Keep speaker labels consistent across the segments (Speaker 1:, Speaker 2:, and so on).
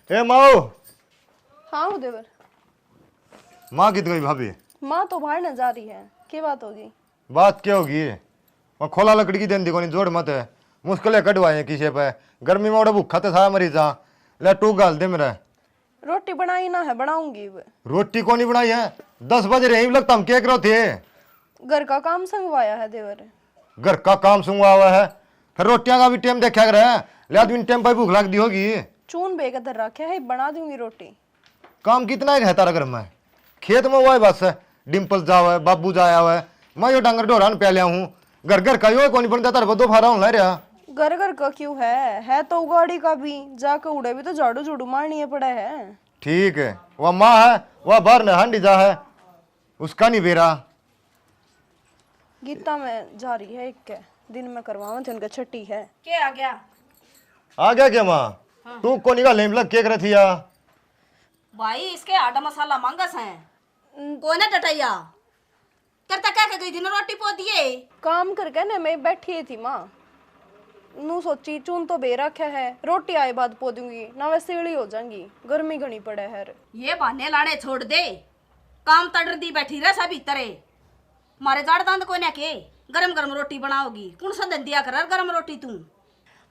Speaker 1: ए माओ।
Speaker 2: हाँ उदेवर।
Speaker 1: माँ कित गई भाभी?
Speaker 2: माँ तो बाहर न जा रही है। क्या बात होगी?
Speaker 1: बात क्या होगी? वहाँ खोला लकड़ी की देन दी कोनी जोड़ मत है। मुश्किल है कटवाए किसी पे। गर्मी में ओड़ा भूखा तो सारा मरी जा। ले टू गाल दे मेरा।
Speaker 2: रोटी बनाई ना है, बनाऊंगी।
Speaker 1: रोटी कौन नहीं बनाई है? 10 बज रहे हैं लगता हम क्या करो थे।
Speaker 2: घर का काम संगवाया है देवर।
Speaker 1: घर का काम सुंगा हुआ है फिर रोटियां का भी टाइम देखा कर है। ले आदमी टाइम पर भूख लग दी होगी।
Speaker 2: चून बेकदर रखे है, बना दूंगी रोटी।
Speaker 1: काम कितना है तारा घर में? खेत में हुआ है बस। डिम्पल जाओ है, बाबू जाया हुआ है, मैं यो डांगर ढोरान पे लिया हूँ। घर घर का यो कौन बनता तार दो फारा होना रहा।
Speaker 2: घर घर का क्यों है तो उगाड़ी का भी। जाकर उड़े भी तो झाड़ू झूड़ू मारनी पड़े है।
Speaker 1: ठीक है, वह माँ है वह बाहर ने हांडी जा है उसका नहीं बेरा।
Speaker 2: गीता में जा रही है, एक दिन में करवाऊं जिनका छठी है।
Speaker 3: क्या आ गया?
Speaker 1: आ गया क्या माँ? हाँ। तू को निकाल लेम लग केक रही है
Speaker 3: भाई इसके आटा मसाला मांगस है कोने टटैया करता क्या कर गई थी ना रोटी पो दिए
Speaker 2: काम करके ना मैं बैठी थी माँ। नू सोची चून तो बे रखा है, रोटी आए बाद पो दूंगी ना वैसे सीढ़ी हो जाएंगी। गर्मी घनी पड़े है।
Speaker 3: ये बहाने लाड़े छोड़ दे। काम तड़ दी बैठी रह सभी तरह मारे जाड़ दांत कोने के गरम गरम रोटी बनाओगी। कौन सा दिन दिया कर गरम रोटी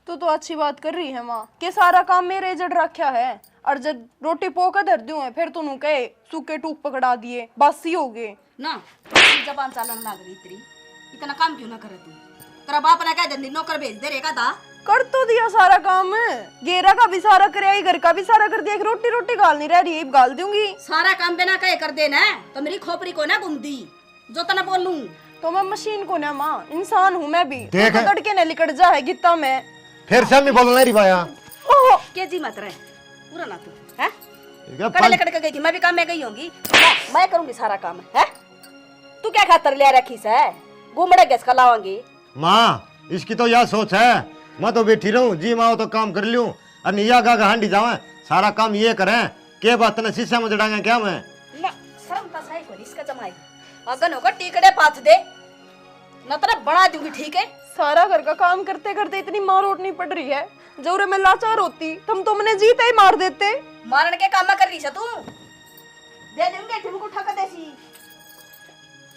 Speaker 3: तू
Speaker 2: तो अच्छी बात कर रही है माँ कि सारा काम मेरे जड़ रखा है। और जब रोटी पोका धर दूं है फिर तू कहे सूखे टूक पकड़ा दिए बासी हो गए
Speaker 3: ना। जबान चालन लाग रही तेरी। इतना काम क्यों ना करे तू? तेरा बाप ने कह दिन नौकर भेज दे रेगा था।
Speaker 2: कर तो दिया सारा काम। गेरा का भी सारा करे, घर का भी सारा कर दिया। रोटी रोटी गाल नहीं रह रही, गाल दूंगी।
Speaker 3: सारा काम बिना कहे कर देना तो मेरी खोपड़ी को ना घूम दी जो तना बोलूं।
Speaker 2: तो मैं मशीन को ना माँ, इंसान हूँ मैं भी।
Speaker 1: देख
Speaker 2: तो तड़के ने लिकट जा है गीता में।
Speaker 1: फिर से मैं बोलना नहीं पाया।
Speaker 3: के जी मत रहे पूरा ना तू है। कड़े लकड़ के गई थी मैं भी काम में गई होंगी। मैं करूंगी सारा काम है। तू क्या खातर ले रखी से घूमड़े गैस खलावांगी।
Speaker 1: माँ इसकी तो यह सोच है मैं तो बैठी रहूं जी माँ तो काम कर लूं और निया गा हांडी जावे सारा काम ये करें के बात ने शीशा में जड़ाएंगे क्या मैं
Speaker 3: ना शर्म ता सही को इसका जमाई अगन होकर टीकड़े पाथ दे न तरह बना दूंगी। ठीक है
Speaker 2: सारा घर का काम करते करते इतनी मार उठनी पड़ रही है। जोरे में लाचार होती तुमने जीते ही मार देते।
Speaker 3: मारन के काम कर रही है तू दे देंगे तुमको ठका देसी।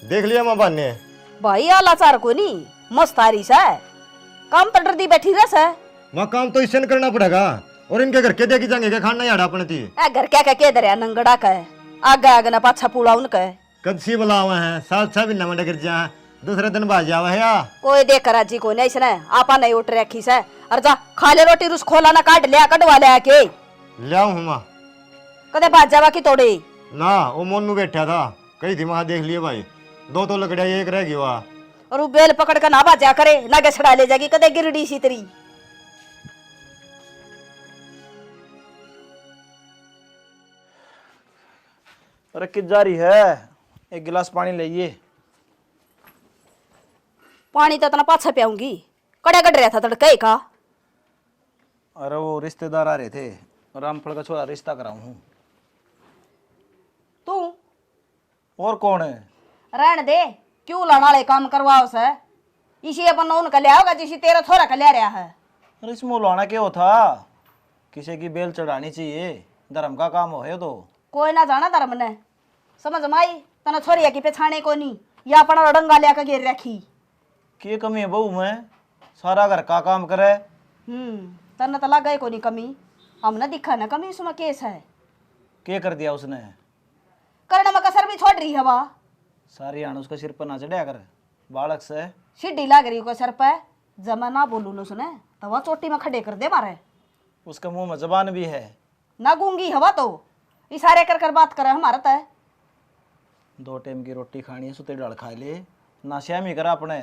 Speaker 1: देख लिया माँ बाने
Speaker 3: भाई लाचार को नहीं मस्त आ रही है। काम तो डरदी बैठी रह है।
Speaker 1: वहाँ काम तो इससे करना पड़ेगा और इनके घर के देगी जाएंगे क्या खाना याड़ा अपने थी
Speaker 3: घर क्या के दरिया नंगड़ा का है आगे आगे ना पाछा पूड़ा उनका है।
Speaker 1: कदसी बुला हुए हैं साल 6 महीना में गिर जा दूसरे दिन बाज जावा है या
Speaker 3: कोई देख कर जी को नहीं इसने आपा नहीं उठ रखी से। अरे जा खा ले रोटी रुस खोला ना काट लिया कटवा ले आके
Speaker 1: लियाऊं हूँ माँ
Speaker 3: कदे बाज जावा की तोड़े
Speaker 1: ना वो मोनू बैठा था कही थी वहाँ देख लिए भाई 2 तो लकड़ियाँ एक रह गई वहाँ
Speaker 3: और वो बेल पकड़ कर ना बाजा करे ना गछड़ा ले जाएगी कदे गिरडी सी तेरी।
Speaker 4: अरे किस जा रही है? एक गिलास पानी लाइए।
Speaker 3: पानी तो इतना पाछा पियाऊंगी कड़े कट रहा था तड़के का।
Speaker 4: अरे वो रिश्तेदार आ रहे थे रामफल का छोरा रिश्ता कराऊं हूँ।
Speaker 3: तू
Speaker 4: और कौन है?
Speaker 3: रहने दे क्यों लाने काम करवाओ से इसी अपन उनका ले आओगा जिसी तेरा थोड़ा का ले रहा है।
Speaker 4: अरे इसमें लाना क्यों था? किसी की बेल चढ़ानी चाहिए धर्म का काम हो है तो।
Speaker 3: कोई ना जाना धर्म ने समझ माई तना छोरिया की पेछाने को नहीं या अपना डंगा लिया के गिर रखी।
Speaker 4: की कमी है बहू में सारा घर का काम करे।
Speaker 3: तना तो लगा को नहीं कमी हमने दिखा ना कमी उसमें केस है।
Speaker 4: क्या कर दिया उसने?
Speaker 3: करने में कसर भी छोड़ रही है वह
Speaker 4: सारी आन उसके सिर पर ना चढ़िया कर बालक से
Speaker 3: सीढ़ी लाग रही को सर पे जमा ना बोलू न सुने तो वह चोटी में खड़े कर दे मारे।
Speaker 4: उसके मुंह में जबान भी है
Speaker 3: ना गूंगी हवा तो इशारे कर कर बात करे हमारा तय।
Speaker 4: 2 टाइम की रोटी खानी है सुते डाल खा ले ना श्यामी करा अपने।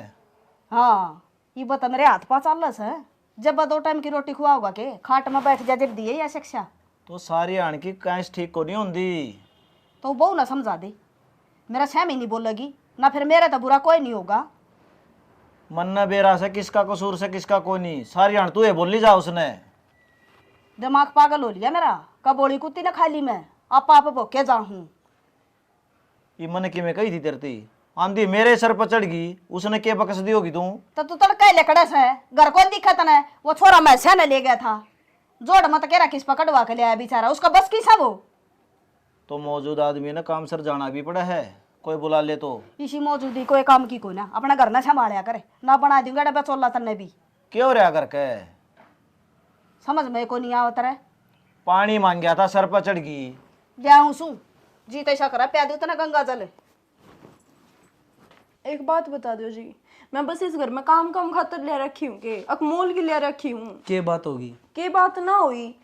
Speaker 3: हाँ ये बता मेरे हाथ पा चालस है जब 2 टाइम की रोटी खुआओगा के खाट में बैठ जा जब दिए या शिक्षा
Speaker 4: तो सारी आन की कैश ठीक को नहीं होती
Speaker 3: तो बहु ना समझा दे। मेरा श्यामी नहीं बोलेगी ना फिर मेरा तो बुरा कोई नहीं होगा।
Speaker 4: मन न बेरा से किसका कसूर से किसका कोई नहीं सारी आन तू ये बोली जा उसने।
Speaker 3: दिमाग पागल हो लिया मेरा कब बोली कुत्ती ना खा ली मैं आप भोके जा हूँ।
Speaker 4: ये मन की मैं कही थी तेरती आंधी मेरे सर पर चढ़ गई उसने क्या बकस दी होगी तू?
Speaker 3: तो तू तड़के लेकड़े से घर को दिक्कत न वो छोरा मैं से ले गया था जोड़ मत कह रहा किस पकड़वा के लिया बेचारा, उसका बस की सब हो।
Speaker 4: तो मौजूद आदमी ने काम सर जाना भी पड़ा है, कोई बुला ले तो।
Speaker 3: इसी मौजूदी कोई काम की कोई ना अपना घर ना संभालिया करे ना, बना दूंगा डब्बा चोला तन्ने भी।
Speaker 4: क्यों रहा करके
Speaker 3: समझ में को नहीं आवत रे।
Speaker 4: पानी मांग गया था, सर पर चढ़ गई।
Speaker 3: लिया सू जी तैसा करा प्या दू तना गंगा जल।
Speaker 2: एक बात बता दो जी, मैं बस इस घर में काम खातर ले रखी हूँ के अकमोल की ले रखी हूँ
Speaker 5: के बात होगी?
Speaker 2: के बात ना हुई,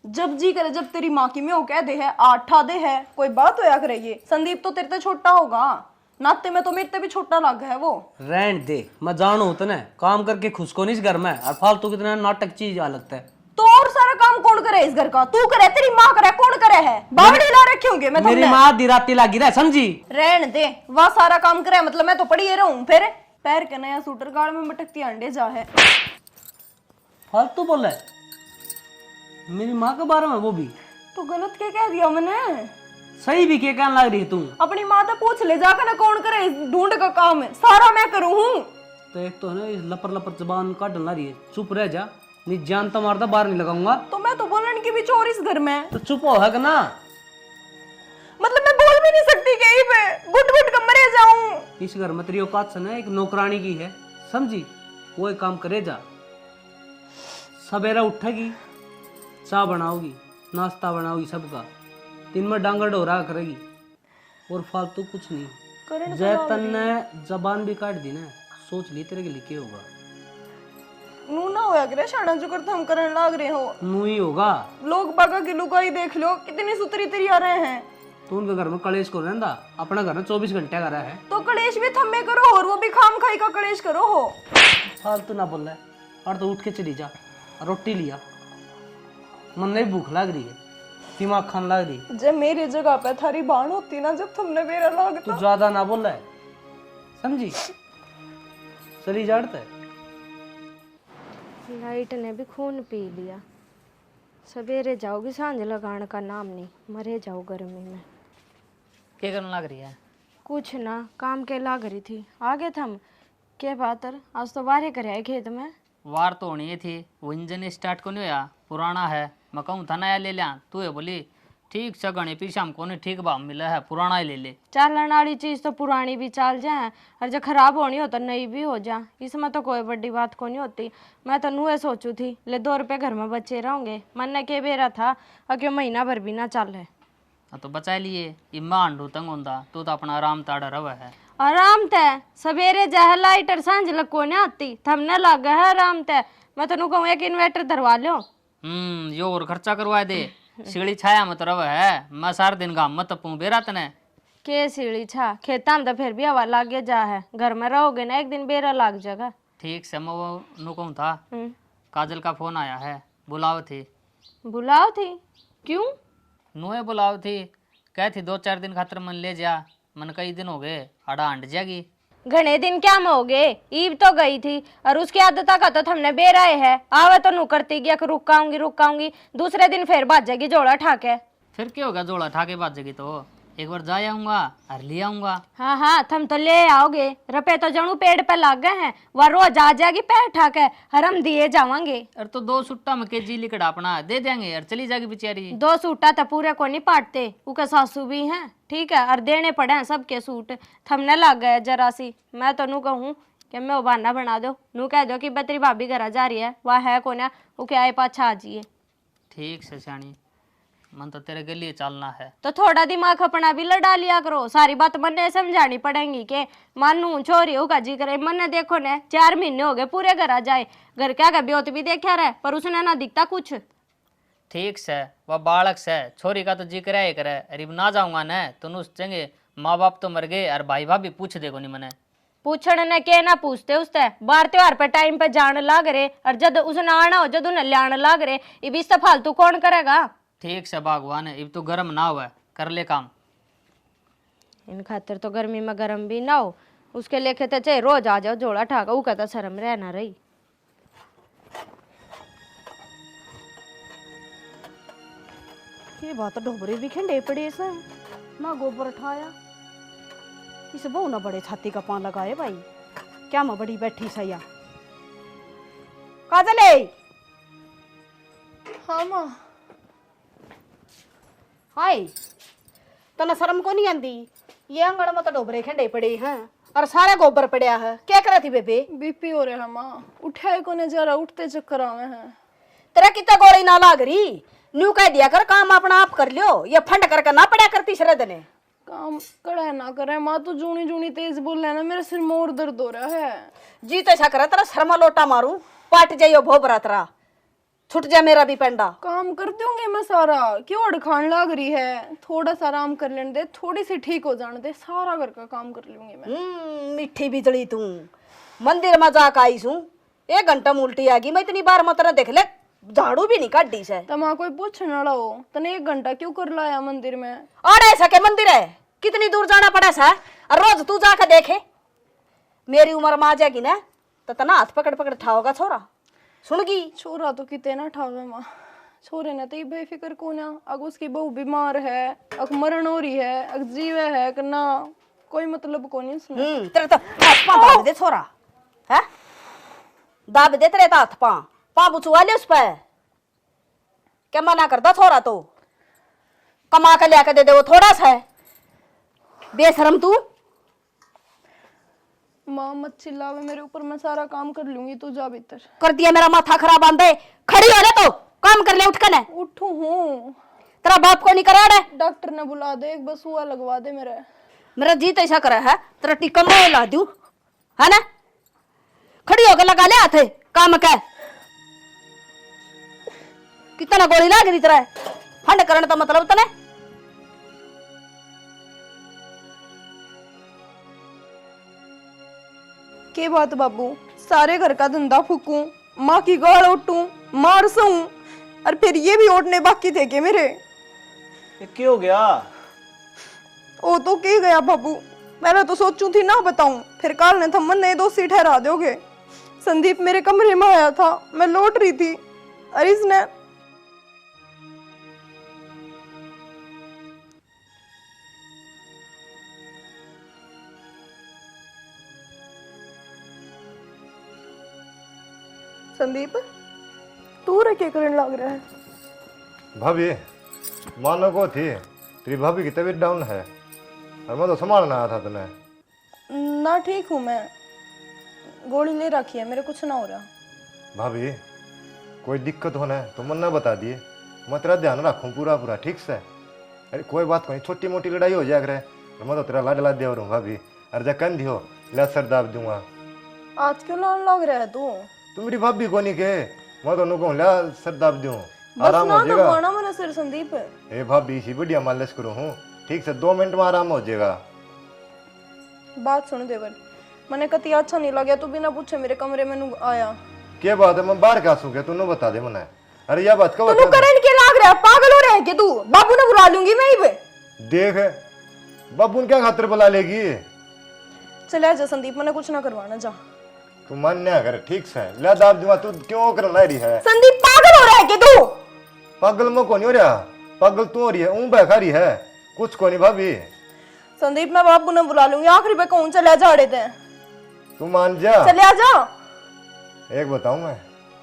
Speaker 2: जब जी करे जब तेरी माँ की में वो कह दे है आठा दे है, कोई बात होया करे। ये संदीप तो तेरे से छोटा होगा, नाते में तो मेरे से भी छोटा लग है वो।
Speaker 5: रहन दे, मैं जानो उतने काम करके खुश को नहीं इस घर में, और फालतू कितना नाटक चीज आ लगता है।
Speaker 2: तो और सारा काम कौन करे इस घर का? तू करे, तेरी माँ करे, कौन करे है? बावड़ी ला रखे होंगे मैं
Speaker 5: मेरी माँ आधी राती लागी रहा, समझी?
Speaker 2: रहन दे, वह सारा काम करे मतलब मैं तो पड़ी ही रहूं। फिर पैर के नया सूटर गाड़ में मटकती अंडे जा है।
Speaker 5: फालतू बोल है मेरी माँ के बारे में, वो भी
Speaker 2: तो गलत क्या कह दिया मैंने?
Speaker 5: सही भी क्या कहने लग रही है तू?
Speaker 2: अपनी माँ से पूछ ले जाकर ना कौन करे इस ढूंढ का काम है, सारा मैं करूं हूं।
Speaker 5: तो एक तो है ना, लपर लपर जबान काट ला रही है, चुप रह जा, नहीं जान तो मारता बाहर नहीं लगाऊंगा।
Speaker 2: तो मैं तो बोलने की भी चोर इस घर में,
Speaker 5: तो चुप हो है ना,
Speaker 2: मतलब मैं बोल भी नहीं सकती कहीं पे, गुट गुट कर मरे जाऊं।
Speaker 5: इस घर में तेरी औकात से ना एक नौकरानी की है, समझी? वो एक काम करे जा, सवेरा उठेगी, चाय बनाओगी, नाश्ता बनाओगी सबका, दिन में डांगर डोरा करेगी, और फालतू कुछ नहीं। जैतन ने जबान भी काट दी ना, सोच ली तेरे के लिए क्या होगा।
Speaker 2: नू ना होया करे शाना जो करते हम करने लाग रहे हो।
Speaker 5: नू ही होगा।
Speaker 2: लोग बागा की लुगाई देख लो कितनी सुतरी तेरी आ रहे हैं।
Speaker 5: तू उनके घर में कलेश को रहंदा, अपना घर में 24 घंटे का रहा है।
Speaker 2: तो कलेश भी थम्मे करो और वो भी खाम खाई का कलेश करो हो।
Speaker 5: फालतू ना बोल रहा है, और तो उठ के चली जा, रोटी लिया, मन नहीं भूख लग रही है, दिमाग खान लग रही।
Speaker 2: जब मेरी जगह पे थारी बाण होती ना, जब तुमने मेरा
Speaker 5: तू
Speaker 2: लागता।
Speaker 5: ज्यादा ना बोल रहा है, समझी? चली जाड़ता है।
Speaker 6: लाइट ने भी खून पी लिया, सवेरे जाओगी सांझ लगाने का नाम नहीं, मरे जाओ गर्मी में।
Speaker 7: क्या करने लग रही है?
Speaker 6: कुछ ना, काम के लाग रही थी। आगे थम के बातर आज तो बारे करे आए खेत में।
Speaker 7: वार तो होनी थी, वो इंजन स्टार्ट को नहीं होया, पुराना है। मैं कहूँ था नया ले लिया, तू ये बोली ठीक सगणी पीछे हमको नहीं ठीक भाव मिला है, पुराना ही ले ले।
Speaker 6: चालन वाली चीज तो पुरानी भी चाल जाए, और जब खराब होनी हो तो नई भी हो जा, इसमें तो कोई बड़ी बात को नहीं होती। मैं तो नुए सोचू थी ले 2 रुपये घर में बचे रहोगे, मन ने के बेरा था और क्यों महीना भर भी ना चल है।
Speaker 7: तो बचा लिए, इम्मा अंडू तंग होंदा, तू तो अपना आराम ताड़ा रवा है।
Speaker 6: आराम तय सवेरे जाए लाइटर सांझ लको ने आती, थमने लग है आराम तय। मैं तो कहूँ एक इन्वर्टर धरवा लो।
Speaker 7: यो और खर्चा करवा दे, सीढ़ी छाया मत रवा है, मैं सारा दिन गाँव मत तपू बेरा तने।
Speaker 6: के सीढ़ी छा खेता में तो फिर भी हवा लागे जा है, घर में रहोगे ना एक दिन बेरा लाग जाएगा।
Speaker 7: ठीक से मैं वो नु कहूँ था, काजल का फोन आया है, बुलाओ थी।
Speaker 6: बुलाओ थी? क्यों?
Speaker 7: नुए बुलाओ थी, कह थी 2-4 दिन खातर मन ले जा। मन कई दिन हो गए, आड़ा हंड जाएगी।
Speaker 6: घने दिन क्या में हो गए, ईब तो गई थी, और उसकी आदत का तो हमने बेराए है, आवे तो नू करती गया कि रुक आऊंगी, दूसरे दिन फिर भाज जाएगी जोड़ा ठाके।
Speaker 7: फिर क्या होगा, जोड़ा ठाके बात जगी तो एक बार जा आऊंगा और ले आऊंगा।
Speaker 6: हाँ हाँ थम तो ले आओगे, रुपए तो जणू पेड़ पे लग गए हैं, वह रोज आ जाएगी पैर ठाके, हर हम दिए जावांगे।
Speaker 7: अरे तो 2 सुट्टा में केजी लिकड़ा अपना दे देंगे और चली जाएगी बेचारी।
Speaker 6: 2 सूटा तो पूरे को नहीं पाटते, उनके सासू भी हैं, ठीक है, और देने पड़े हैं सबके सूट, थमने लग गए जरा सी। मैं तो नू कहूँ कि मैं बहाना बना दो, नू कह दो कि बतरी भाभी घर जा रही है, वह है को ना वो क्या पाछा आ जाइए।
Speaker 7: ठीक से सियाणी, मन तो तेरे गली चलना है,
Speaker 6: तो थोड़ा दिमाग अपना भी लड़ा लिया करो, सारी बात मन ने समझानी पड़ेगी के मानू छोरी होगा जी करे। मन ने देखो ने 4 महीने हो गए पूरे घर आ जाए, घर क्या का ब्योत भी देखा रहे पर उसने ना दिखता कुछ।
Speaker 7: ठीक से वह बालक से छोरी का तो जी करे करे, अरे ना जाऊंगा न तो नु चंगे माँ बाप तो मर गए और भाई भाभी पूछ देखो नहीं मने।
Speaker 6: पूछने ने के ना पूछते उससे, बार त्योहार पे टाइम पे जाने लाग रहे, और जब उसने आना हो जब उन्हें लाने लाग रहे, ये सब फालतू कौन करेगा। ठीक
Speaker 7: से भगवान है, अब तो गर्म ना हुआ, कर ले काम।
Speaker 6: इन खातिर तो गर्मी में गर्म भी ना हो, उसके लेके तो चाहे रोज आ जाओ जोड़ा ठाका, वो कहता शर्म रहना रही। ये बात ढोबरे भी खंडे पड़े से ना गोबर उठाया, इस बहु ना बड़े छाती का पान लगाए भाई, क्या मैं बड़ी बैठी सैया। काजले
Speaker 2: हाँ माँ।
Speaker 3: हाय तना शर्म को नहीं आंदी? ये अंगड़ में तो डोबरे खेंडे पड़े हैं और सारा गोबर पड़या है। क्या करा थी बेबे?
Speaker 2: बीपी हो रहा है माँ, उठाए को ने जरा, उठते चक्कर आवे हैं।
Speaker 3: तेरा कितना गोली ना लाग रही? न्यू कह दिया कर काम अपना आप कर लियो, ये फंड करके ना पड़ा कर तीसरे दिन।
Speaker 2: काम करे ना करे माँ, तो जूनी जूनी तेज बोल रहा है ना, मेरे सिर में और दर्द हो रहा है।
Speaker 3: जी तो ऐसा करा तेरा शर्मा लोटा मारू, पाट जाइयो भोबरा तेरा, छुट जा मेरा भी पेंडा।
Speaker 2: काम कर दूंगी मैं सारा, क्यों अड़खान लाग रही है? थोड़ा सा आराम कर लेने दे, थोड़ी सी ठीक हो जाने दे, सारा घर का काम कर लूंगी मैं।
Speaker 3: मिठी बिजली तू, मंदिर में जाकर आई सू, 1 घंटा में उल्टी आ गई। मैं इतनी बार मत देख ले, झाड़ू भी नहीं काटी से।
Speaker 2: तमा कोई पूछने वाला हो तने 1 घंटा क्यों कर लाया मंदिर में?
Speaker 3: और ऐसा के मंदिर है, कितनी दूर जाना पड़ा सा? और रोज तू जाकर देखे। मेरी उम्र में आ जाएगी ना तो तना हाथ पकड़ पकड़ ठाओगा छोरा, सुनगी?
Speaker 2: छोरा तो कितने ना ठावे माँ, छोरे ने तो बेफिक्र को ना, अग उसकी बहू बीमार है, अग मरण हो रही है, अग जीवे है करना, कोई मतलब को नहीं सुन।
Speaker 3: तेरे तो हाथ पांव दाब दे छोरा, है दाब दे तेरे तो हाथ पांव बुचवा ले उस पर। क्या मना करता छोरा? तो कमा कर लिया कर दे दे, वो थोड़ा सा है। बेशरम तू।
Speaker 2: माँ मत चिल्लावे मेरे ऊपर, मैं सारा काम कर लूंगी, तू जा भीतर।
Speaker 3: कर दिया मेरा माथा खराब आंदे, खड़ी हो ले तो काम कर ले, उठ कर ले।
Speaker 2: उठू हूँ,
Speaker 3: तेरा बाप को नहीं करा है?
Speaker 2: डॉक्टर ने बुला दे, एक बस हुआ लगवा दे मेरे।
Speaker 3: मेरा जी तो ऐसा करा है, तेरा टिक्का मैं ला दूं, है ना? खड़ी होकर लगा ले हाथ काम का। कितना गोली लाग रही तेरा फंड करने तो मतलब तने।
Speaker 2: के बात बाबू, सारे घर का धंधा फूकूं, माँ की गाल उठूं, मार सहूं, और फिर ये भी ओटने बाकी थे के मेरे।
Speaker 4: ये क्यों हो गया?
Speaker 2: ओ तो के गया बाबू, मैंने तो सोचू थी ना बताऊं, फिर काल ने थम्मन ने दोषी ठहरा दोगे। संदीप मेरे कमरे में आया था, मैं लौट रही थी, और इसने संदीप तू रे क्या करने लग रहा है?
Speaker 1: भाभी मानो को थी, तेरी भाभी की तबीयत डाउन है और मैं तो संभालना आया था तुम्हें।
Speaker 2: ना ठीक हूँ मैं, गोली ले रखी है, मेरे कुछ ना हो रहा।
Speaker 1: भाभी कोई दिक्कत होना है तो मन ना बता दिए, मैं तेरा ध्यान रखूँ पूरा पूरा, ठीक से? अरे कोई बात नहीं, छोटी मोटी लड़ाई हो जाया करे, मैं तो तेरा लाडला देवर हूँ भाभी। अरे जब कंधी हो ले सर दाब दूंगा।
Speaker 2: आज क्यों लान लग रहा है तू
Speaker 1: मेरी भाभी को नहीं के, मैं तो कहूँ ला सर दाब दूँ,
Speaker 2: बस
Speaker 1: आराम
Speaker 2: ना
Speaker 1: हो जाएगा।
Speaker 2: दबाना मेरा सिर संदीप।
Speaker 1: ए भाभी इसी बढ़िया मालिश करूँ हूँ, ठीक से 2 मिनट में आराम हो जाएगा।
Speaker 2: बात सुन देवर, मैंने कति अच्छा नहीं लगा तू बिना पूछे मेरे कमरे में आया।
Speaker 1: क्या बात है, मैं बाहर क्या सूखे तू बता दे मने। अरे यह बात कब
Speaker 2: तू करन के लाग रहा है, पागल हो रहा है कि तू? बाबू ने बुला लूंगी मैं ही पे।
Speaker 1: देख बाबू ने क्या खातिर बुला लेगी?
Speaker 2: चले जा संदीप, मैंने कुछ ना करवाना, जा।
Speaker 1: तू मन नहीं कर, ठीक से ले दाब दूंगा, तू क्यों करना रही है?
Speaker 2: संदीप पागल हो रहा है कि तू?
Speaker 1: पागल में कौन हो रहा, पागल तू हो रही है, ऊं बहका रही है, कुछ को नहीं भाभी।
Speaker 2: संदीप मैं बाबू ने बुला लूंगी, आखिरी पे कहूं चले जा रहे थे।
Speaker 1: तू मान जा,
Speaker 2: चले आ जा।
Speaker 1: एक बताऊं मैं,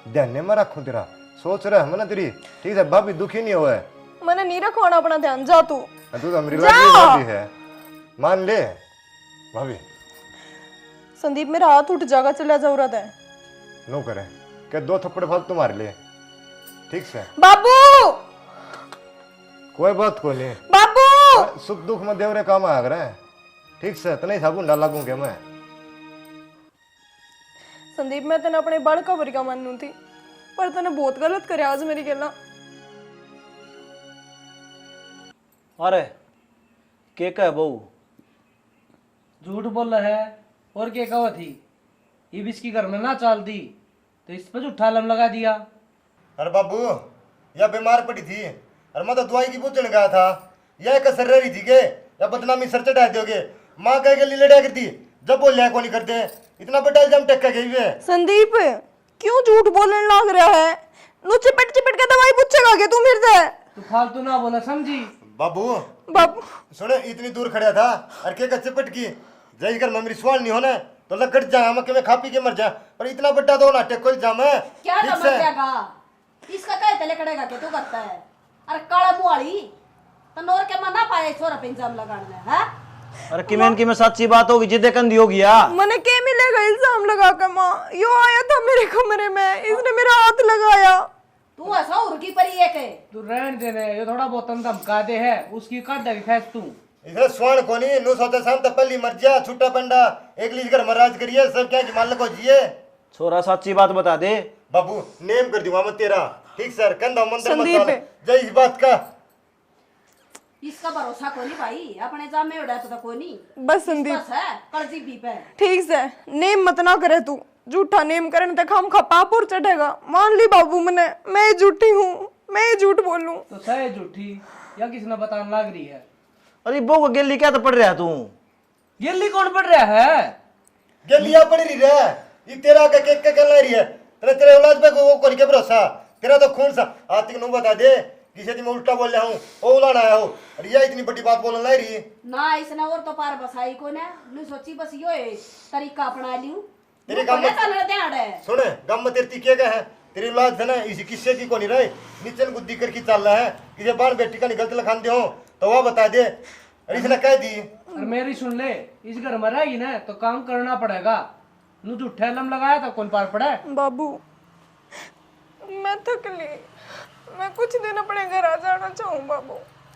Speaker 1: ध्यान में रखूं तेरा, सोच रहा है ना तेरी, ठीक है? भाभी दुखी नहीं हुआ है,
Speaker 2: मैंने नहीं रखवाना अपना ध्यान, जा तू।
Speaker 1: तू तो मेरी भाभी है, मान ले भाभी।
Speaker 2: संदीप मेरा हाथ उठ जाएगा, चले जा रहा है।
Speaker 1: नो करे क्या 2 थप्पड़ फालतू मार ले, ठीक से?
Speaker 2: बाबू
Speaker 1: कोई बात को नहीं,
Speaker 2: बाबू
Speaker 1: सुख दुख में देवरे काम आ रहे हैं, ठीक से? तने साबुन डाला क्या मैं?
Speaker 2: संदीप मैं तेने अपने बड़ कबर का मानू थी, पर तने बहुत गलत करे आज मेरी गला।
Speaker 4: अरे के कह बहू?
Speaker 5: झूठ बोल रहा है और क्या कहा थी? ये भी इसकी घर में ना चाल दी तो इस पर झूठा आलम लगा दिया।
Speaker 1: अरे बाबू यह बीमार पड़ी थी और मैं तो दवाई की पूछने गया था, यह कसर रही थी के या बदनामी सर चढ़ा दोगे? माँ कह के लिए लड़ा करती, जब बोल रहे को नहीं करते, इतना बड़ा इल्जाम टेक गई है।
Speaker 2: संदीप क्यों झूठ बोलने लग रहा है? नु चिपट चिपट के दवाई पूछेगा कि तू मेरे से?
Speaker 5: तू फालतू ना बोला, समझी?
Speaker 1: बाबू
Speaker 2: बाबू
Speaker 1: सुने, इतनी दूर खड़ा था और के चिपट की जय कर मेरी सवाल नहीं होना तो लगट जाए, हम के मैं खा पी के मर जाए, पर इतना बड़ा दो नाटक कोई जाम है,
Speaker 3: क्या
Speaker 1: ठीक
Speaker 3: समझ
Speaker 1: से?
Speaker 3: जाएगा? इसका कहे तले कड़ेगा के तू करता है। अरे काला मुआली तनोर के मना पाए छोरा पे इल्जाम लगाने है।
Speaker 4: अरे किमेन की में सच्ची बात होगी जिदे कंदी होगी या
Speaker 2: मने के मिलेगा इल्जाम लगा कर माँ? यो आया था मेरे कमरे में, इसने मेरा हाथ लगाया।
Speaker 3: तू ऐसा उर्गी परी है के
Speaker 5: तू रहने दे रहे, ये थोड़ा बहुत धमका दे है, उसकी काट दे खैस तू।
Speaker 1: इधर स्वर्ण कोनी नु सोचा शाम तक पल्ली मर जा छुट्टा पंडा एक लीज कर महाराज करिए सब क्या कि मालिक हो जिए।
Speaker 4: छोरा सच्ची बात बता दे।
Speaker 1: बाबू नेम कर दूंगा मैं तेरा, ठीक सर कंधा मंदिर मत
Speaker 2: संदीप
Speaker 1: डाल।
Speaker 2: है।
Speaker 1: जय इस बात का
Speaker 3: इसका भरोसा कोनी भाई, अपने जाम में उड़ा तो कोनी।
Speaker 2: बस संदीप
Speaker 3: बस है कर्जी भी पे।
Speaker 2: ठीक से नेम मत ना करे तू, झूठा नेम करने तक हम खपाप और चढ़ेगा। मान ली बाबू मने, मैं झूठी हूँ, मैं झूठ बोलूं
Speaker 5: तो सही झूठी या किसी ने बताने लग रही है?
Speaker 4: अरे वो को गिल्ली क्या तो पड़ रहा है तू?
Speaker 5: गिल्ली कौन पड़ रहा है?
Speaker 1: गेलिया पड़ी रही रे, ये तेरा का केक का कहला रही है। तेरे औलाद पे को कोनी के भरोसा, तेरा तो खून सा आतिक नु बता दे किसे ती मैं उल्टा बोल रहा हूँ ओ उलाना आया हो। अरे ये इतनी बड़ी बात बोलने लाई रही
Speaker 3: ना इसने और तो पार बसाई को ना नु सोची बस यो है तरीका अपना लियो।
Speaker 1: तेरे काम में
Speaker 3: चल ध्यान है।
Speaker 1: सुने गम में तेरी क्या है तेरी औलाद है ना इसी किस्से की कोनी रहे नीचे गुद्दी करके चल रहा है किसी बाण बेटी का निकलते लखान दे हो तो वह बता दे। अरे इसने कह दी
Speaker 5: और मेरी सुन ले, इस घर में रहेगी ना तो काम करना पड़ेगा। नू झूठा लम लगाया था कौन पार पड़ा है?
Speaker 2: बाबू मैं थक ली, मैं कुछ दिन अपने घर आ जाना चाहूँ बाबू।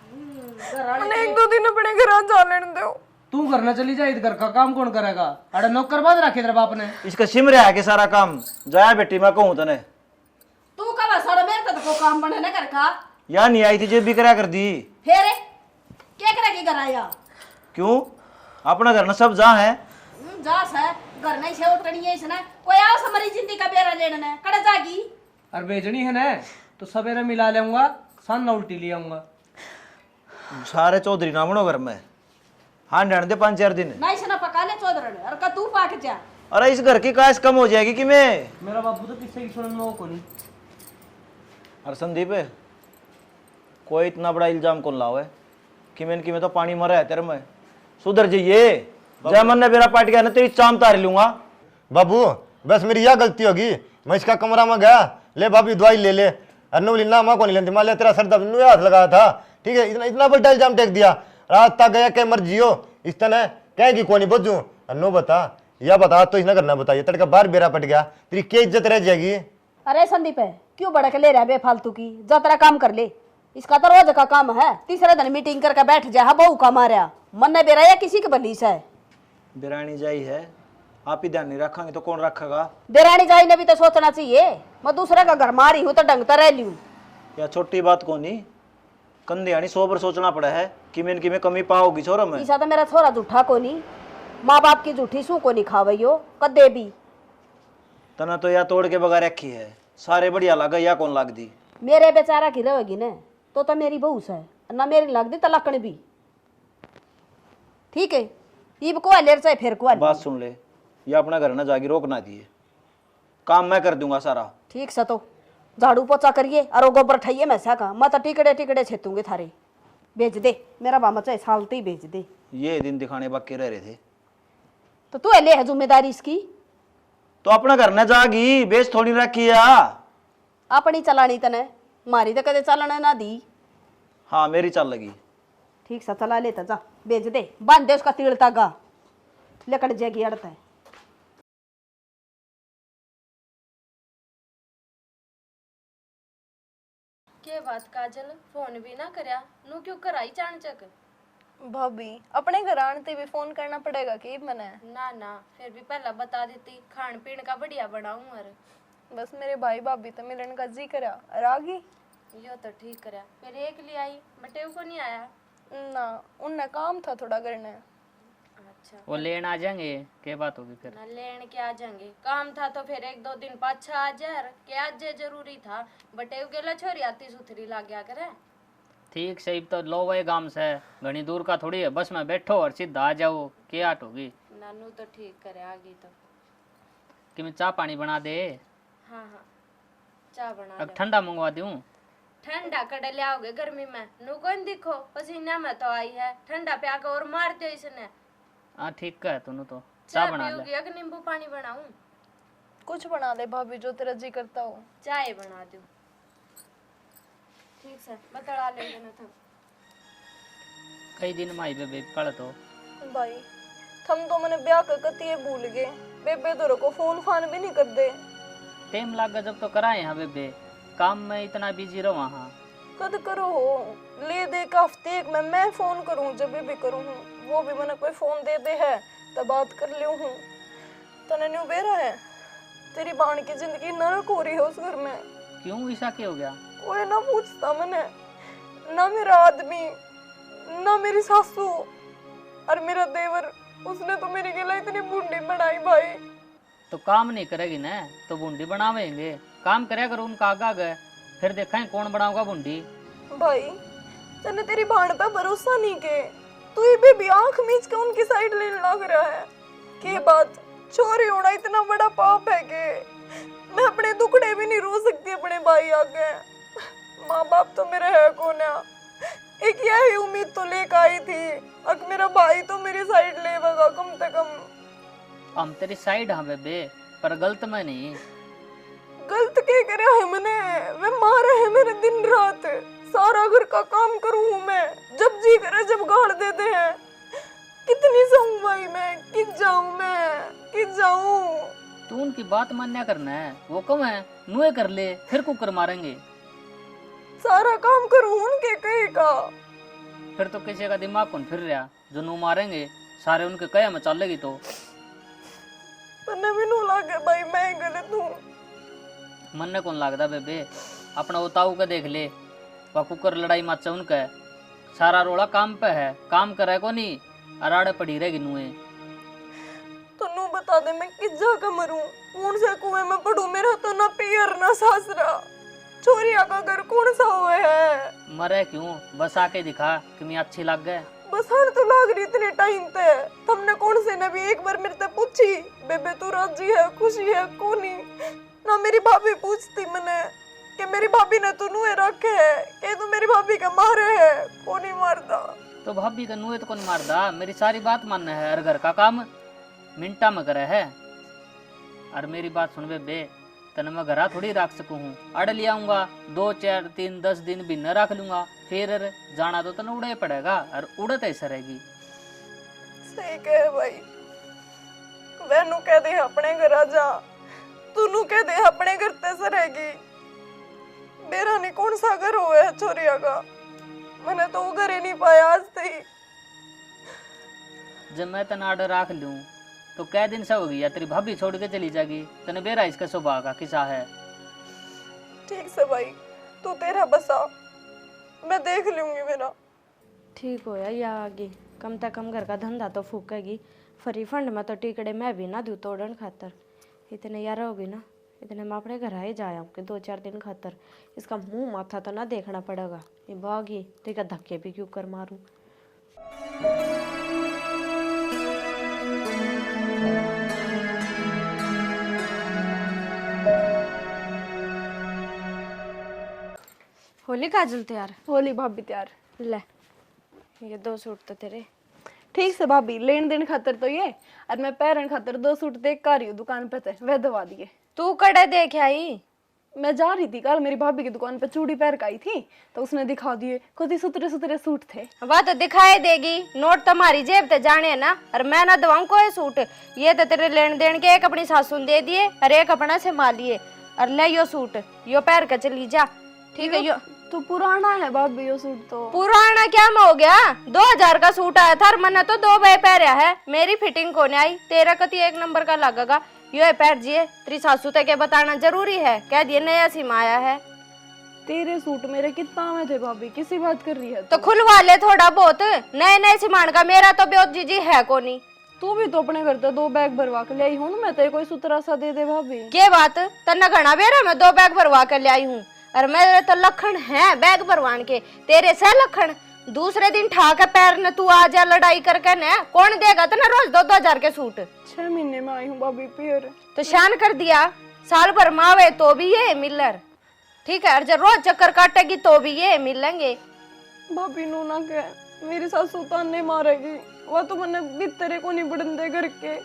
Speaker 2: मैंने एक दो दिन अपने घर आ जा लेने दो।
Speaker 5: तू घर ना चली जाए, इस घर का काम कौन करेगा? अरे नौकर बाद रखे तेरे बाप ने।
Speaker 4: इसका सिम रहा है कि सारा काम जाया बेटी मैं कहूँ तने
Speaker 3: तू कब सारा मेरे तो काम बने ना कर का
Speaker 4: या नहीं आई थी जो भी करा कर दी।
Speaker 3: फिर क्या करेगी घर आया?
Speaker 4: क्यों अपना घर ना सब जहाँ है
Speaker 3: जा है घर नहीं से उतरनी है इसने कोई आओ हमारी जिंदगी का बेरा लेने ने कड़े जागी।
Speaker 5: और बेचनी है ना तो सवेरे मिला लेऊंगा, सान ना उल्टी ले आऊंगा।
Speaker 4: सारे चौधरी ना बनो घर में। हाँ डर दे 5-4 दिन।
Speaker 3: ना इसने पका ले चौधरी और का तू पाक जा।
Speaker 4: अरे इस घर की काश कम हो जाएगी कि मैं
Speaker 5: मेरा बाबू तो किससे की सुनने में को नहीं।
Speaker 4: अरे संदीप कोई इतना बड़ा इल्जाम कौन लाओ है कि मैं तो पानी मरा है तेरे में सुधर जाइए। जय मन ने मेरा पाट गया ना तेरी चाम तार लूंगा।
Speaker 1: बाबू बस मेरी यह गलती होगी मैं इसका कमरा में गया ले भाभी दवाई ले ले अनु ना माँ को नहीं लेती मान लिया तेरा सर दर्द हाथ लगाया था ठीक है इतना इतना बड़ा इल्जाम टेक दिया रात तक गया कह मर्जी हो इस तरह कहेगी कौन नहीं बजू अनु बता या बता तो इसने करना बताइए तड़का बाहर बेरा पट गया तेरी क्या इज्जत रह जाएगी।
Speaker 3: अरे संदीप है क्यों बड़क ले रहा है बेफालतू की? जा तेरा काम कर ले, इसका तो रोज का काम है। तीसरे दिन मीटिंग करके बैठ जा बहू का मारा मन ने बेरा या किसी के बलीस है।
Speaker 4: बिरानी जाई है आप ही ध्यान नहीं रखेंगे तो कौन रखेगा?
Speaker 3: देरानी जाई ने भी तो सोचना चाहिए मैं दूसरे का घर मारी हूँ तो ढंग रह लूं।
Speaker 4: या छोटी बात को नहीं कंधे यानी 100 बार सोचना पड़ा है कि मैं कमी पाओगी छोरा में।
Speaker 3: ईसा तो मेरा छोरा झूठा को नहीं, माँ बाप की झूठी सू को नहीं खावैयो कदे भी।
Speaker 4: तना तो या तोड़ के बगा रखी है सारे बढ़िया लगा या कौन लाग दी?
Speaker 3: मेरे बेचारा की रहेगी न तो मेरी बहू है ना मेरी लग दी तलकन भी ठीक है। इब को लेर चाहे फिर को
Speaker 4: बात सुन ले या अपना घर ना जागी रोक ना दिए काम मैं कर दूंगा सारा।
Speaker 3: ठीक से तो झाड़ू पोछा करिए और गोबर ठाइए मैं का मैं तो टिकड़े टिकड़े छेतूंगे थारे बेच दे मेरा बामा चाहे सालते ही बेच दे।
Speaker 4: ये दिन दिखाने बाकी रह रहे थे
Speaker 3: तो तू ले है जिम्मेदारी इसकी
Speaker 4: तो अपना घर ना जागी बेच थोड़ी रखी है।
Speaker 3: अपनी चलानी तने मारी तो कदे चलने ना दी।
Speaker 4: हाँ मेरी चल लगी।
Speaker 3: ठीक सा चला लेता जा बेच दे बांध दे उसका तीड़ तागा लेकर जाएगी अड़ता है।
Speaker 6: के बात काजल फोन भी ना करया नू क्यों कराई चाणचक?
Speaker 2: भाभी अपने घर आने भी फोन करना पड़ेगा कि मने?
Speaker 6: ना ना फिर भी पहला बता देती खान पीन का बढ़िया बनाऊं। और
Speaker 2: बस मेरे भाई भाभी तो मिलन का जी करा और आ गई।
Speaker 6: यो तो ठीक करया फिर एक लिए आई मटेव को नहीं आया
Speaker 2: ना उनने काम था थोड़ा करने।
Speaker 6: अच्छा
Speaker 7: वो लेन आ जाएंगे क्या बात होगी फिर?
Speaker 6: ना लेन के आ जाएंगे काम था तो फिर एक दो दिन पाछा आ जा क्या आज जरूरी था बटेव गेला छोरी आती सुथरी लाग गया करे।
Speaker 7: ठीक सही तो लो वही गांव से घनी दूर का थोड़ी है बस में बैठो और सीधा आ जाओ क्या आट होगी।
Speaker 6: नानू तो ठीक करे आ गई तो
Speaker 7: कि मैं चाय पानी बना दे।
Speaker 6: हाँ हाँ चाय बना
Speaker 7: अब
Speaker 6: दो।
Speaker 7: ठंडा मंगवा दूं?
Speaker 6: ठंडा कड़े ले आओगे गर्मी में नू कौन दिखो पसीना में तो आई है ठंडा पे आके और मार दो इसने।
Speaker 7: हाँ ठीक है तुम तो
Speaker 6: चाय
Speaker 7: चाय बना ले।
Speaker 6: पियोगी या नींबू पानी बनाऊं?
Speaker 2: कुछ बना दे भाभी जो तेरा जी करता हो।
Speaker 6: चाय बना दूं? ठीक से मैं तड़ा ले देना था।
Speaker 7: कई दिन माई बेबे पड़ तो
Speaker 2: भाई थम तो मैंने ब्याह कर कतिये भूल गए। बेबे तो को फोन फान भी नहीं कर दे।
Speaker 7: टाइम लागा जब तो कराए हाँ बेबे, काम में इतना बिजी रहो वहाँ।
Speaker 2: कद करो हो ले दे का हफ्ते एक में मैं फोन करूं जब भी करूं हूं, वो भी मैंने कोई फोन दे दे है तब बात कर लियो हूं। तने न्यू बेरा है तेरी बाण की जिंदगी नरक हो रही है उस घर में।
Speaker 7: क्यों ऐसा क्या हो गया?
Speaker 2: कोई ना पूछता मैंने, ना मेरा आदमी ना मेरी सासू और मेरा देवर, उसने तो मेरी गला इतनी बूंदी बनाई भाई।
Speaker 7: तो काम नहीं करेगी ना तो बूंदी बनावेंगे, काम करे करो उनका आगा गए, फिर देखा है कौन बनाऊंगा बूंदी।
Speaker 2: भाई तने तेरी भाण पे भरोसा नहीं के, तू ये भी आंख मीच के उनकी साइड लेने लग रहा है। के बात चोरी होना इतना बड़ा पाप है कि मैं अपने दुखड़े भी नहीं रो सकती अपने भाई आगे। माँ बाप तो मेरे है कौन है, एक यही उम्मीद तो लेकर आई थी अब मेरा भाई तो मेरी साइड लेगा कम से कम।
Speaker 7: हम तेरी साइड हाँ बेबे, पर गलत में नहीं।
Speaker 2: गलत क्या करे है मैंने, वे मारे है मेरे दिन रात, सारा घर का काम करूं हूं मैं, जब जी करे जब गाड़ देते हैं। कितनी सहूं भाई मैं, कित जाऊं।
Speaker 7: तू उनकी बात मान्या करना है, वो कम है नुए कर ले फिर कुकर मारेंगे।
Speaker 2: सारा काम करूं उनके कहे का।
Speaker 7: फिर तो किसी का दिमाग कौन फिर रहा, जो नु मारेंगे सारे उनके कया में चलेगी तो।
Speaker 2: पर नवीन लागे भाई मैं गलत हूँ।
Speaker 7: मन ने कौन लागदा बेबे, अपना उताऊ का देख ले, वह कुकर लड़ाई माचा उनका है, सारा रोड़ा काम पे है, काम करे को नहीं अराड़े पड़ी रहेगी नुए।
Speaker 2: तो नू बता दे मैं किस जगह मरूं, कौन से कुएं में पड़ूं, मेरा तो ना पियर ना सासरा, छोरिया का घर कौन सा हुए है।
Speaker 7: मरे क्यों, बस आके दिखा कि मैं अच्छी लग गए।
Speaker 2: बस हर तो लाग रही इतने टाइम ते, तुमने कौन से ने भी एक बार मेरे से पूछी बेबे तू राजी है खुशी है कोनी, ना मेरी भाभी पूछती मैंने कि मेरी भाभी ने तू नुए रखे है कि तू मेरी भाभी का मारे है, कोनी मारता।
Speaker 7: तो भाभी का नुए तो कौन मारदा, मेरी सारी बात मानना है, हर घर का काम मिनटा में करे है। और मेरी बात सुन बेबे, तने मैं घरा थोड़ी रख सकूं हूँ, अड़ ले आऊंगा 2 4 3 10 दिन भी न रख लूंगा, फिर जाना तो तने उड़े पड़ेगा और उड़त ऐसा रहेगी।
Speaker 2: सही कहे भाई, वैनू कह दे अपने घर आ जा, तू कह दे अपने घर तैसे रहेगी। मेरा नहीं कौन सा घर हुआ है छोरिया का, मैंने तो वो घर ही नहीं पाया आज तक।
Speaker 7: जब मैं तना आर्डर रख लूं तो कै दिन से हो गया तेरी भाभी छोड़ के चली जाएगी, तने बेरा इसका स्वभाव का किसा है।
Speaker 2: ठीक से भाई तू तेरा बसा, मैं देख लूंगी मेरा।
Speaker 6: ठीक हो या आगे कम से कम घर का धंधा तो फूकेगी, फ्री फंड में तो टिकड़े मैं भी ना दूँ तोड़न खातर। इतने यार होगी ना, इतने मैं अपने घर आए जाया कि 2 4 दिन खातर, इसका मुंह माथा तो ना देखना पड़ेगा। ये भागी तो क्या धक्के भी क्यों कर मारूं। होली काजल तैयार?
Speaker 2: होली भाभी तैयार।
Speaker 6: ले ये 2 सूट तो तेरे।
Speaker 2: ठीक से भाभी, लेन देन खातर तो ये, और मैं पैरन खातर 2 सूट देख कर रही हूँ दुकान पे, वे दवा दिए।
Speaker 6: तू कड़े देख आई?
Speaker 2: मैं जा रही थी कल मेरी भाभी की दुकान पे चूड़ी पैर का आई थी, तो उसने दिखा दिए, कुछ सुतरे सुतरे सूट थे।
Speaker 6: वह तो दिखाई देगी, नोट तुम्हारी जेब ते जाने है ना, और मैं ना दवाऊं कोई सूट। ये तो तेरे लेन देन के, एक अपनी सासू ने दे दिए और एक अपना से मार लिए, और ले यो सूट यो पैर का चली जा। ठीक है, यो
Speaker 2: तो पुराना है भाभी यो सूट तो।
Speaker 6: पुराना क्या में हो गया, 2000 का सूट आया था और मैंने तो 2 बार पहना है, मेरी फिटिंग को नहीं आई, तेरा कति 1 नंबर का लगेगा। यो पैर जिए तेरी सासू तक के बताना जरूरी है, कह दिए नया सिम आया है।
Speaker 2: तेरे सूट मेरे कितना में थे भाभी, किसी बात कर रही है
Speaker 6: तो खुलवा ले थोड़ा बहुत, नए नए सिमान का मेरा तो ब्योत जीजी है को नहीं।
Speaker 2: तू भी तो अपने घर तो 2 बैग भरवा के ले आई हूँ, मैं तो कोई सुतरा सा दे दे भाभी।
Speaker 6: के बात तना घना बेरा मैं 2 बैग भरवा कर ले आई हूँ, और मेरे तो लखन है बैग भरवान के, तेरे से लखन दूसरे दिन ठा के पैर ने तू आ जा लड़ाई करके न, कौन देगा तना रोज 2-2 हजार के सूट।
Speaker 2: 6 महीने में आई हूँ भाभी पियर।
Speaker 6: तो शान कर दिया, साल भर मावे तो भी ये मिलर, ठीक है, और जब रोज चक्कर काटेगी तो भी ये मिलेंगे।
Speaker 2: भाभी नो ना कह, मेरी सासू ताने मारेगी, वह तो मैंने भीतरे को नहीं बढ़न दे घर के,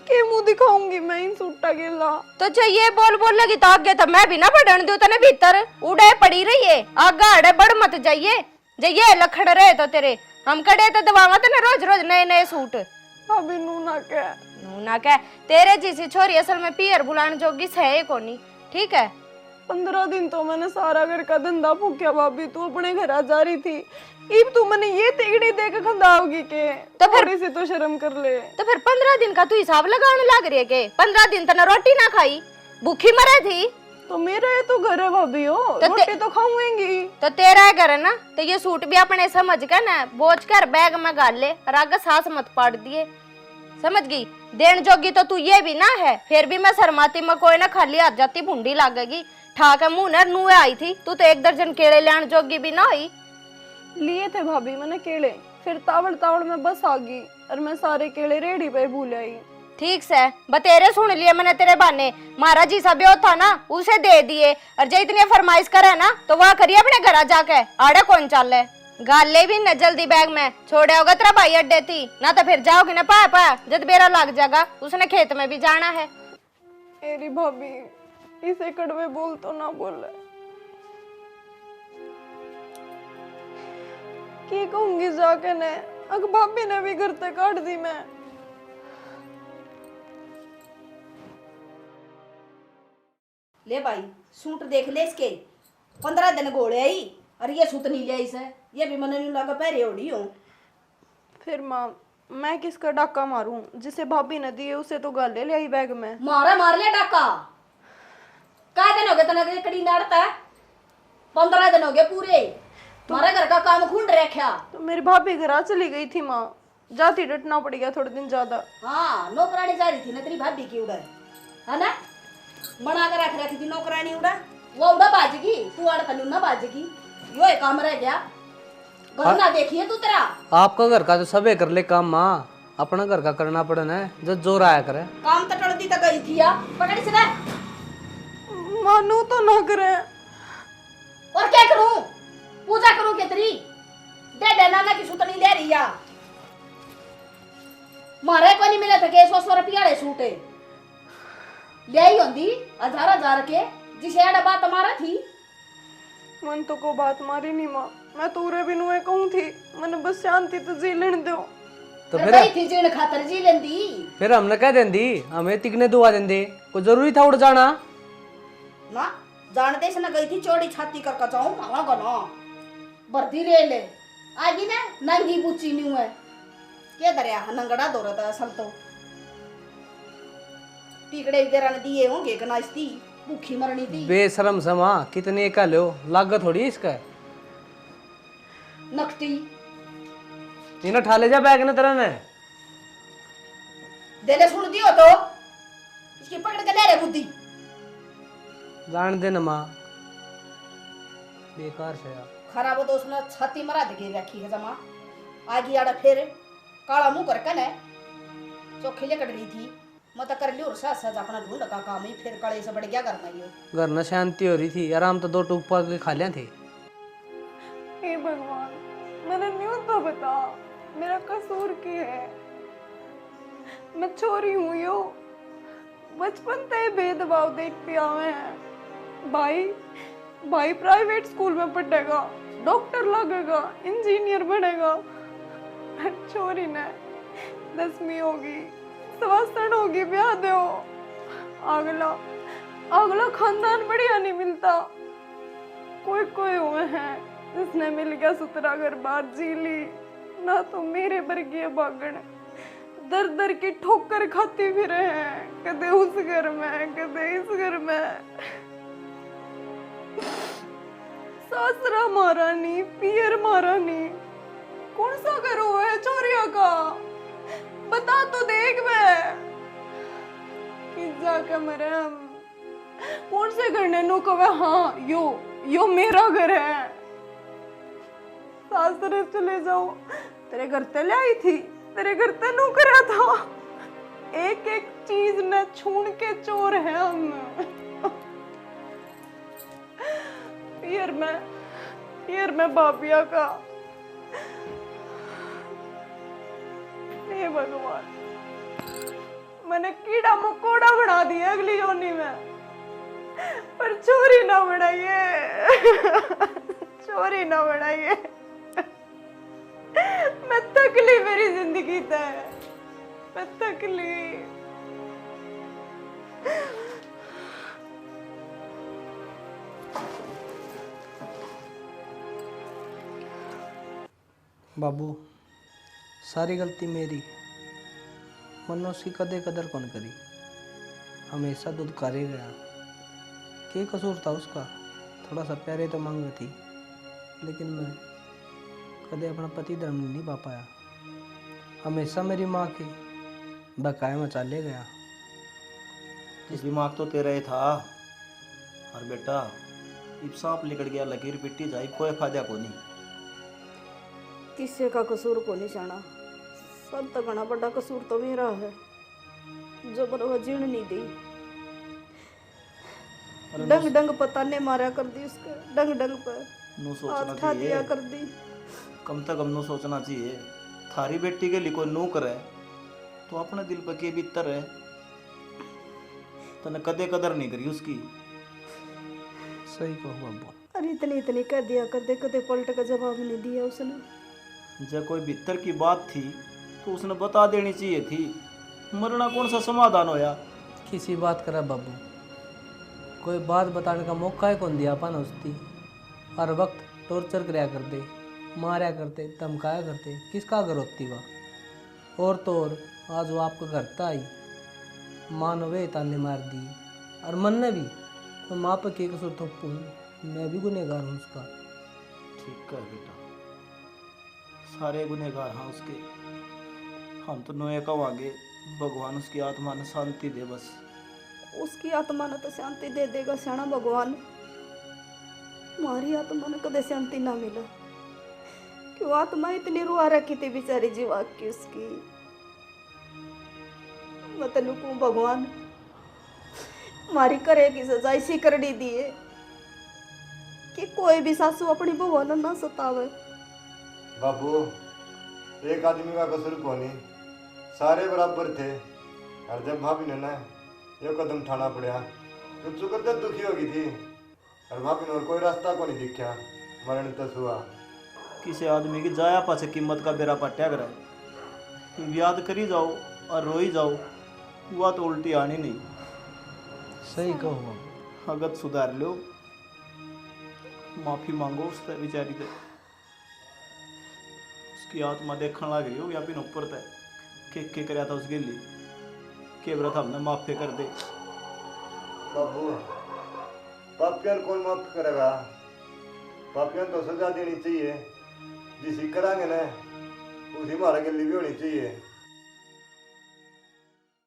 Speaker 2: के मुंह दिखाऊंगी मैं इन सूटा गिला।
Speaker 6: तो चाहिए बोल बोल लगी तो आगे तो मैं भी ना बढ़न दू तने भीतर उड़े पड़ी रही है आगा अड़े बढ़ मत जाइए जाइए लखड़ रहे तो तेरे हम कड़े तो दबावा तो रोज रोज नए नए सूट।
Speaker 2: अभी नू ना कह
Speaker 6: तेरे जैसी छोरी असल में पियर बुलाने जोगी है कोनी ठीक है।
Speaker 2: 15 दिन तो मैंने सारा घर का धंधा फूकिया भाभी, तू अपने घर आ जा रही थी, इब तू मैंने ये तिगड़ी दे के खंदाओगी के?
Speaker 6: तो फिर
Speaker 2: थोड़ी सी तो शर्म कर ले।
Speaker 6: तो फिर 15 दिन का तू हिसाब लगाने लग रही है के? 15 दिन तने रोटी ना खाई भूखी मरे थी।
Speaker 2: तो मेरा ये तो घर है भाभी हो,
Speaker 6: तो
Speaker 2: रोटी तो खाऊंगी।
Speaker 6: तो तेरा घर है ना तो ये सूट भी अपने समझ कर ना बोझ कर बैग में गाल ले और आगे सांस मत पाड़ दिए समझ गई। देन जोगी तो तू ये भी ना है, फिर भी मैं शर्माती में कोई ना खाली हाथ जाती भूंडी लगेगी ठा के मुंह न नुए आई थी। तू तो 1 दर्जन केले लेने जोगी भी ना हुई।
Speaker 2: लिए थे भाभी मैंने केले, फिर तावड़ तावड़ में बस आ गई और मैं सारे केले रेडी पे भूल आई।
Speaker 6: ठीक से बतेरे सुन लिए मैंने तेरे बाने। महाराज जी सब था ना उसे दे दिए और जो इतनी फरमाइश करे ना तो वह करिए अपने घर जाके आड़े कौन चाले गाले भी न जल्दी बैग में छोड़े होगा तेरा भाई अड्डे थी ना तो फिर जाओगे ना पाया पाया जब बेरा लग जाएगा उसने खेत में भी जाना है।
Speaker 2: मेरी भाभी इसे कड़वे बोल तो ना बोले, की कहूंगी जाके ने अग भाभी ने भी घर तक काट दी मैं।
Speaker 3: ले भाई सूट देख ले इसके 15 दिन गोले आई और ये सूट नहीं लिया इसे ये भी मने नहीं लगा पहरे ओढ़ी हूँ।
Speaker 2: फिर माँ मैं किसका डाका मारूं, जिसे भाभी ने दिए उसे तो गाले ले आई बैग में।
Speaker 3: मारा मार ले डाका का दिन हो गए तना कड़ी नाड़ता 15 दिन हो गए पूरे तुम्हारे घर का काम खून रखा।
Speaker 2: तो मेरी भाभी घर चली गई थी माँ, जाती डटना पड़ गया थोड़े दिन ज्यादा।
Speaker 3: हाँ नौकरानी जा रही थी ना तेरी भाभी की उड़ा है ना बना कर रख रखी थी नौकरानी उड़ा वो उड़ा बाजगी तू आड़ तनु ना बाजगी यो एक काम रह गया घर ना देखिए तू तेरा।
Speaker 5: आपका घर का तो सबे कर ले काम माँ, अपना घर का करना पड़े ना जब जोर आया करे।
Speaker 3: काम तो टड़ती तो गई थी यार पकड़ी से
Speaker 2: मानू तो ना करे
Speaker 3: और क्या करूं पूजा करूं के तेरी दे नाना की सूत नहीं ले रही या मारे को नहीं मिले थे के 100 रुपया सूटे ले आई होंगी 1000 के जिसे आड़ा बात हमारा थी।
Speaker 2: मन तो को बात मारी नहीं माँ, मैं तो उरे भी नुए कहूं थी मैंने बस शांति तो जी लेने दो।
Speaker 5: तो
Speaker 3: फिर गई थी जीण खातर जी लेंदी
Speaker 5: फिर हमने कह देंदी हमें तिकने दुआ देंदे कोई जरूरी था उड़ जाना
Speaker 3: ना जानते से ना गई थी चौड़ी छाती कर कचाऊं मावा गनो बर्दी ले आगी ना नंगी बुच्ची न्यू है क्या दरिया नंगड़ा दो रहा असल तो टिकड़े वगैरह ने दिए होंगे गनास्ती भूखी मरनी थी।
Speaker 5: बेशरम समा कितने का लो लागत थोड़ी इसका
Speaker 3: नकटी
Speaker 5: इन्हें ठाले जा बैग ने तरह ने
Speaker 3: देले सुन दियो तो इसकी पकड़ के ले रे बुद्धि
Speaker 5: जान दे न माँ बेकार से
Speaker 3: खराब तो उसने छाती मरा दे रखी है जमा आगी आड़ा फिर काला मुंह कर कने चोखी ले कट रही थी मत कर लियो और साथ साथ अपना ढूंढ का काम ही फिर काले से बढ़ गया करना ये
Speaker 5: घर न शांति हो रही थी आराम तो 2 टूक पा के खा लिया थे।
Speaker 2: हे भगवान मैंने न्यू तो बता मेरा कसूर की है, मैं छोरी हूँ यो बचपन से भेदभाव देख पे आवे हैं। भाई प्राइवेट स्कूल में पढ़ेगा डॉक्टर लगेगा इंजीनियर बनेगा, छोरी ने 10वीं होगी सवासण होगी ब्याह दो अगला खानदान बढ़िया नहीं मिलता। कोई हुए हैं जिसने मिल गया सुतरा घर बार जी ली ना तो मेरे वर्गीय बागण दर दर की ठोकर खाती फिरे हैं कदे उस घर में कदे इस घर में। सासरा मारा नहीं पियर मारा नहीं कौन सा घर हुआ है चोरिया का बता तो देख मैं कि जाके मरे हम कौन से घर ने नो कवे हाँ यो मेरा घर है। सासरे चले जाओ तेरे घर ते ले आई थी तेरे घर ते नो करा था एक एक चीज न छून के चोर है हम। पियर में बाबिया का हे भगवान मैंने कीड़ा मकोड़ा बना दिया अगली योनी में, पर चोरी ना बनाइए, चोरी ना बनाइए। मैं तकली मेरी जिंदगी तय, मैं तकली।
Speaker 5: बाबू सारी गलती मेरी, मनो उसकी कदे कदर कौन करी, हमेशा दुदकारे गया। क्या कसूर था उसका, थोड़ा सा प्यारे तो मांग थी, लेकिन मैं कदे अपना पति धर्म नहीं निभा पाया। हमेशा मेरी माँ की बकाया मचा ले गया।
Speaker 4: दिमाग तो तेरा ही था। और बेटा इब सांप निकल गया, लकीर पिट्टी जाई, कोई फायदा को नहीं।
Speaker 3: किसी का कसूर को नहीं जाना, सब तो बड़ा बड़ा कसूर तो मेरा है, जो बरवा जीण नहीं दी। डंग डंग पता ने मारा कर दी उसके, डंग डंग पर
Speaker 4: नू
Speaker 3: हाथ
Speaker 4: सोचना
Speaker 3: खा दिया
Speaker 4: चाहिए,
Speaker 3: कर दी।
Speaker 4: कम से कम नू सोचना चाहिए। थारी बेटी के लिए कोई नू करे तो अपने दिल पर के भीतर है, तने कदे कदर नहीं करी उसकी।
Speaker 5: सही कहो बाबू।
Speaker 3: अरे इतनी इतनी कह दिया, कदे कदे पलट का जवाब नहीं दिया उसने।
Speaker 4: जब कोई भीतर की बात थी तो उसने बता देनी चाहिए थी, मरना कौन सा समाधान होया।
Speaker 5: किसी बात करा बाबू, कोई बात बताने का मौका ही कौन दिया अपन उसकी। हर वक्त टॉर्चर कराया करते, मारा करते, धमकाया करते, किसका घर होती वह। और तो और आज वो आपका घर था आई, माँ ने वे ताने मार दी, और मन ने भी तो माँ पर के कसूर थोपू, मैं भी गुनहगार हूँ उसका।
Speaker 4: ठीक है बेटा, सारे गुनहगार हाँ उसके, हम तो नोए कवांगे, भगवान उसकी आत्मा ने शांति दे बस।
Speaker 3: उसकी आत्मा ने तो शांति दे देगा सियाना भगवान, हमारी आत्मा ने कदे शांति ना मिला। क्यों आत्मा इतनी रुआ रखी थी बेचारी जीवा की उसकी। मैं तेन कहूं भगवान, मारी करे की सजा इसी करनी दिए कि कोई भी सासू अपनी बहू ने ना सतावे।
Speaker 1: बाबू एक आदमी का कसूर को नहीं, सारे बराबर थे। और जब भाभी ने ना ये कदम उठाना पड़ा तो चुकर दुखी होगी थी, और भाभी ने और कोई रास्ता को नहीं दिखा, मरण तक हुआ।
Speaker 4: किसी आदमी की जाया पाछे कीमत का बेरा पट्या करे, याद करी जाओ और रोई जाओ, हुआ तो उल्टी आनी नहीं।
Speaker 5: सही कहो बाबू।
Speaker 4: अगत सुधार लो, माफी मांगो उससे बेचारी से। उसकी आत्मा देखने लग रही हो या फिर ऊपर तक के कराया था उसके लिए, के व्रत हमने माफी कर दे।
Speaker 1: बाबू पापियन कौन माफ करेगा, पापियन तो सजा देनी चाहिए, जिसी करांगे ना उसी हमारे गली भी होनी चाहिए।